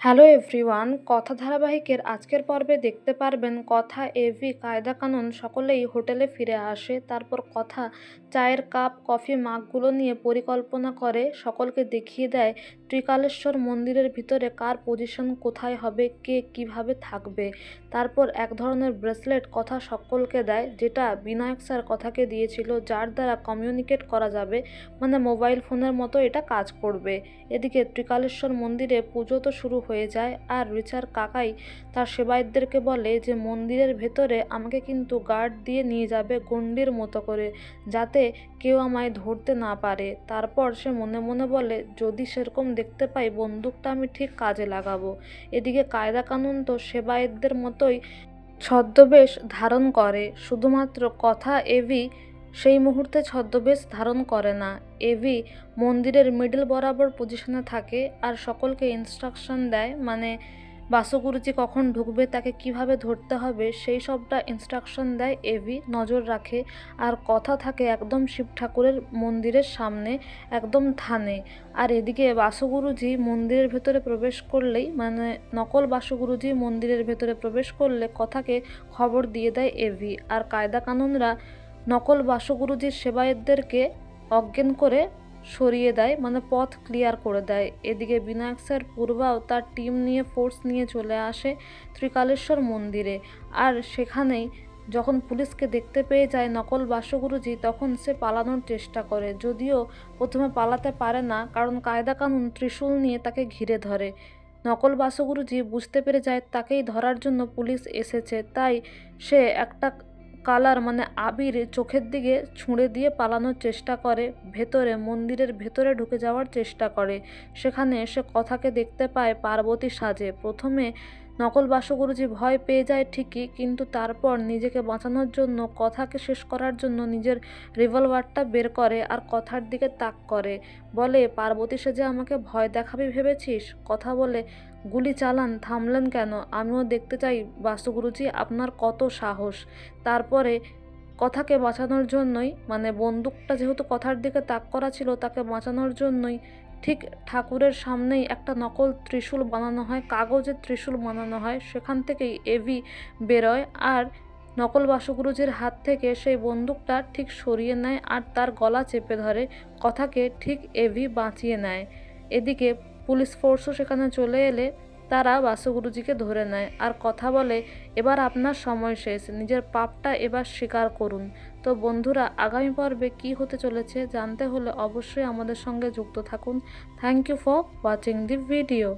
Hello everyone, কথা ধারাবাহিকের আজকের পর্বে দেখতে পারবেন কথা, এভি, কায়দা কানুন সকলেই হোটেলে ফিরে আসে। তারপর কথা চায়ের কাপ, কফি মাগগুলো নিয়ে পরিকল্পনা করে, সকলকে দেখিয়ে দেয় ত্রিকালেশ্বর মন্দিরের ভিতরে কার পজিশন কোথায় হবে, কে কিভাবে থাকবে। তারপর এক ধরনের ব্রেসলেট কথা সকলকে দেয়, যেটা বিনায়ক স্যার কথাকে দিয়েছিল, যার দ্বারা কমিউনিকেট করা যাবে, মানে মোবাইল ফোনের মতো এটা কাজ করবে। এদিকে ত্রিকালেশ্বর মন্দিরে পুজো তো শুরু হয়ে যায়, আর রিচার কাকাই তার সেবায়েতদেরকে বলে যে মন্দিরের ভেতরে আমাকে কিন্তু গার্ড দিয়ে নিয়ে যাবে গণ্ডির মতো করে, যাতে কেউ আমায় ধরতে না পারে। তারপর সে মনে মনে বলে, যদি সেরকম দেখতে পাই বন্দুকটা আমি ঠিক কাজে লাগাবো। এদিকে কায়দা কানুন তো সেবায়েতদের মতোই ছদ্মবেশ ধারণ করে, শুধুমাত্র কথা এভি সেই মুহূর্তে ছদ্মবেশ ধারণ করে না। এভি মন্দিরের মিডল বরাবর পজিশনে থাকে আর সকলকে ইনস্ট্রাকশন দেয়, মানে বাসুগুরুজি কখন ঢুকবে, তাকে কিভাবে ধরতে হবে, সেই সবটা ইনস্ট্রাকশন দেয় এভি, নজর রাখে। আর কথা থাকে একদম শিব ঠাকুরের মন্দিরের সামনে, একদম থানে। আর এদিকে বাসুগুরুজি মন্দিরের ভেতরে প্রবেশ করলেই, মানে নকল বাসুগুরুজি মন্দিরের ভেতরে প্রবেশ করলে কথাকে খবর দিয়ে দেয় এভি। আর কায়দা কানুনরা নকল বাসুগুরুজির সেবায়েতদেরকে অজ্ঞান করে সরিয়ে দেয়, মানে পথ ক্লিয়ার করে দেয়। এদিকে বিনায়ক স্যার পূর্বাও তার টিম নিয়ে, ফোর্স নিয়ে চলে আসে ত্রিকালেশ্বর মন্দিরে। আর সেখানেই যখন পুলিশকে দেখতে পেয়ে যায় নকল বাসুগুরুজি, তখন সে পালানোর চেষ্টা করে, যদিও প্রথমে পালাতে পারে না, কারণ কায়দা কানুন ত্রিশূল নিয়ে তাকে ঘিরে ধরে। নকল বাসুগুরুজি বুঝতে পেরে যায় তাকেই ধরার জন্য পুলিশ এসেছে, তাই সে একটা কালার, মানে আবির, চোখের দিকে ছুঁড়ে দিয়ে পালানোর চেষ্টা করে, ভেতরে মন্দিরের ভেতরে ঢুকে যাওয়ার চেষ্টা করে। সেখানে সে কথাকে দেখতে পায় পার্বতী সাজে। প্রথমে নকল বাসুগুরুজি ভয় পেয়ে যায় ঠিকই, কিন্তু তারপর নিজেকে বাঁচানোর জন্য, কথাকে শেষ করার জন্য নিজের রিভলভারটা বের করে আর কথার দিকে তাক করে, বলে, পার্বতী সেজে আমাকে ভয় দেখাবি ভেবেছিস? কথা বলে, গুলি চালান, থামলেন কেন? আমিও দেখতে চাই বাসুগুরুজি আপনার কত সাহস। তারপরে কথাকে বাঁচানোর জন্যই, মানে বন্দুকটা যেহেতু কথার দিকে তাক করা ছিল, তাকে বাঁচানোর জন্যই ঠিক ঠাকুরের সামনেই একটা নকল ত্রিশূল বানানো হয়, কাগজের ত্রিশূল বানানো হয়। সেখান থেকেই এভি বেরোয় আর নকল বাসুগুরুজির হাত থেকে সেই বন্দুকটা ঠিক সরিয়ে নেয় আর তার গলা চেপে ধরে। কথাকে ঠিক এভি বাঁচিয়ে নেয়। এদিকে পুলিশ ফোর্সও সেখানে চলে এলে তারা বাসুগুরুজিকে ধরে নেয় আর কথা বলে, এবার আপনার সময় শেষ, নিজের পাপটা এবার স্বীকার করুন। তো বন্ধুরা, আগামী পর্বে কী হতে চলেছে জানতে হলে অবশ্যই আমাদের সঙ্গে যুক্ত থাকুন। Thank you for watching the video.